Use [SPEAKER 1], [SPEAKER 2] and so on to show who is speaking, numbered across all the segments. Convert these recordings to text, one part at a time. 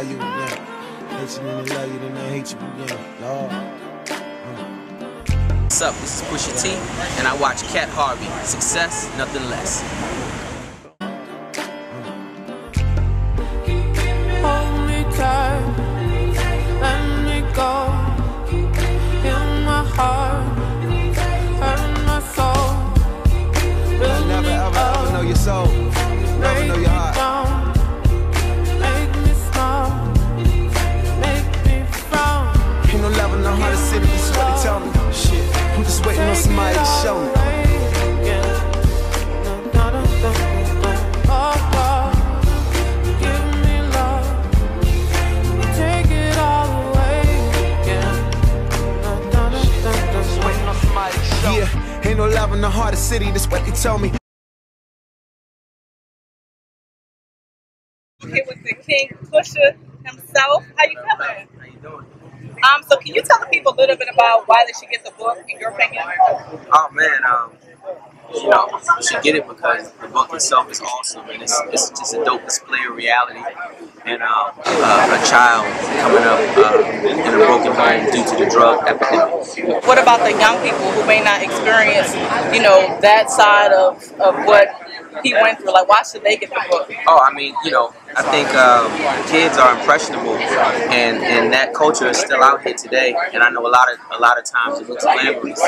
[SPEAKER 1] love you again. Hate you and they love you, then they hate you again. Lord.
[SPEAKER 2] What's up? This is Pusha T, and I watch Cat Harvey. Success, nothing less.
[SPEAKER 3] Hold me tight, let me go. In my heart, hurt my soul.
[SPEAKER 1] You never ever know your soul. Never know your heart.
[SPEAKER 3] Make me smile, make me frown.
[SPEAKER 1] Ain't no love in the heart of the city, this is what they tell me. Shit, I'm just waiting on somebody to show me. Yeah, ain't no love in the heart of the city, that's what they tell me.
[SPEAKER 4] Okay, with the king, Pusha himself. How you feeling?
[SPEAKER 2] How you doing?
[SPEAKER 4] So can you tell the people a little bit about why they should get the book, in your opinion?
[SPEAKER 2] Oh man, you know, you should get it because the book itself is awesome, and it's just a dope display of reality. And a child coming up in a broken home due to the drug epidemic.
[SPEAKER 4] What about the young people who may not experience, you know, that side of what he went through? Like, why should they get the book?
[SPEAKER 2] Oh, I mean, you know, I think kids are impressionable, and that culture is still out here today. And I know a lot of times it looks glamorous,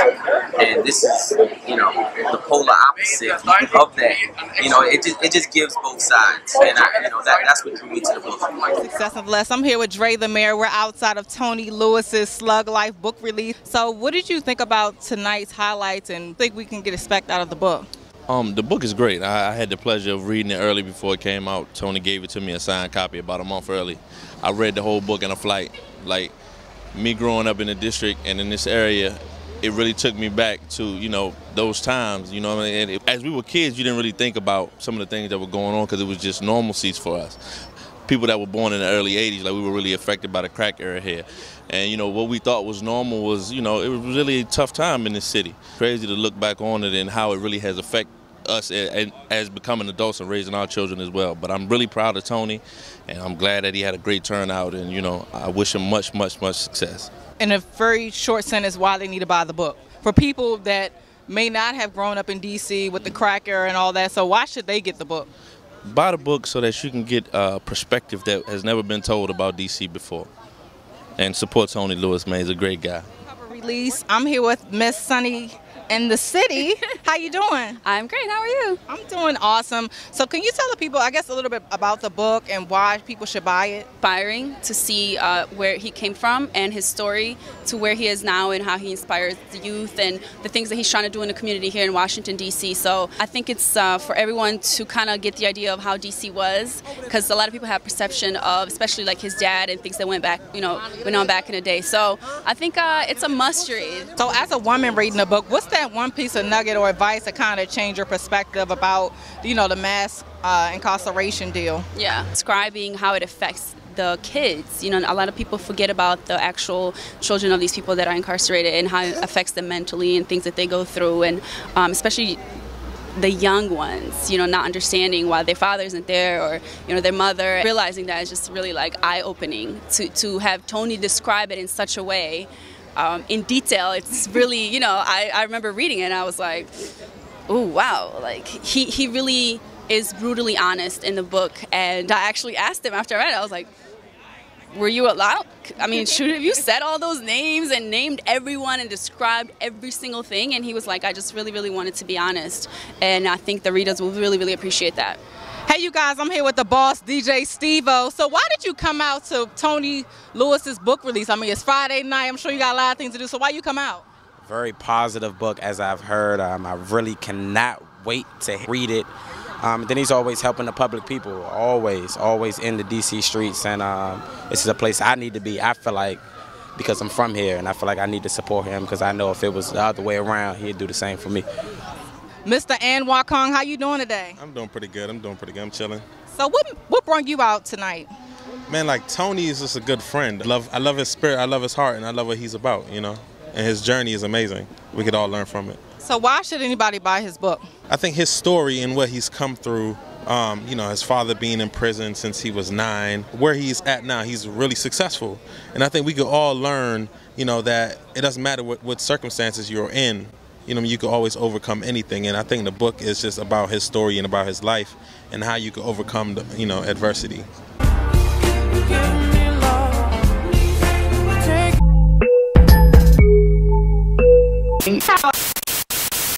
[SPEAKER 2] and this is, you know, the polar opposite of that. You know, it just gives both sides, and you know that's what drew me to the book.
[SPEAKER 4] Success and Less. I'm here with Dre the Mayor. We're outside of Tony Lewis's Slugglife book release. So, what did you think about tonight's highlights, and think we can get expect out of the book?
[SPEAKER 5] The book is great. I had the pleasure of reading it early before it came out. Tony gave it to me, a signed copy, about a month early. I read the whole book in a flight. Like, me growing up in the district and in this area, it really took me back to, you know, those times, you know what I mean? And as we were kids, you didn't really think about some of the things that were going on because it was just normalcies for us. People that were born in the early 80s, like, we were really affected by the crack era here. And, you know, what we thought was normal was, you know, it was really a tough time in this city. Crazy to look back on it and how it really has affected us as becoming adults and raising our children as well. But I'm really proud of Tony, and I'm glad that he had a great turnout, and, you know, I wish him much, much, much success.
[SPEAKER 4] In a very short sentence, why they need to buy the book. For people that may not have grown up in D.C. with the crack era and all that, so why should they get the book?
[SPEAKER 5] Buy the book so that you can get a perspective that has never been told about D.C. before. And support Tony Lewis, man. He's a great guy.
[SPEAKER 4] Cover release. I'm here with Miss Sunny in the city. How you doing?
[SPEAKER 6] I'm great. How are you?
[SPEAKER 4] I'm doing awesome. So can you tell the people, I guess, a little bit about the book and why people should buy it?
[SPEAKER 6] Inspiring to see where he came from and his story to where he is now and how he inspires the youth and the things that he's trying to do in the community here in Washington, D.C. So I think it's for everyone to kind of get the idea of how D.C. was, because a lot of people have perception of, especially like his dad and things that went back, you know, went on back in the day. So I think it's a must read.
[SPEAKER 4] So as a woman reading the book, what's that one piece of nugget or advice that kind of change your perspective about, you know, the mass incarceration deal?
[SPEAKER 6] Yeah, describing how it affects the kids. You know, a lot of people forget about the actual children of these people that are incarcerated and how it affects them mentally and things that they go through, and especially the young ones, you know, not understanding why their father isn't there, or, you know, their mother. Realizing that is just really like eye-opening to have Tony describe it in such a way. In detail, it's really, you know, I remember reading it and I was like, oh wow, like he really is brutally honest in the book. And I actually asked him after I read it, I was like, were you allowed? I mean, should have you said all those names and named everyone and described every single thing? And he was like, I just really, really wanted to be honest. And I think the readers will really, really appreciate that.
[SPEAKER 4] Hey you guys, I'm here with the boss, DJ Steve-O. So why did you come out to Tony Lewis's book release? I mean, it's Friday night. I'm sure you got a lot of things to do. So why you come out?
[SPEAKER 7] Very positive book, as I've heard. I really cannot wait to read it. Then he's always helping the public people, always in the D.C. streets. And this is a place I need to be, I feel like, because I'm from here. And I feel like I need to support him because I know if it was the other way around, he'd do the same for me.
[SPEAKER 4] Mr. Anwar Kong, how you doing today?
[SPEAKER 8] I'm doing pretty good. I'm chilling.
[SPEAKER 4] So what brought you out tonight?
[SPEAKER 8] Man, like, Tony is just a good friend. I love his spirit, I love his heart, and I love what he's about, you know. And his journey is amazing. We could all learn from it.
[SPEAKER 4] So why should anybody buy his book?
[SPEAKER 8] I think his story and what he's come through You know, his father being in prison since he was 9. Where he's at now, he's really successful. And I think we could all learn, you know, that it doesn't matter what circumstances you're in. You know, you can always overcome anything. And I think the book is just about his story and about his life and how you can overcome, you know, adversity.
[SPEAKER 3] Give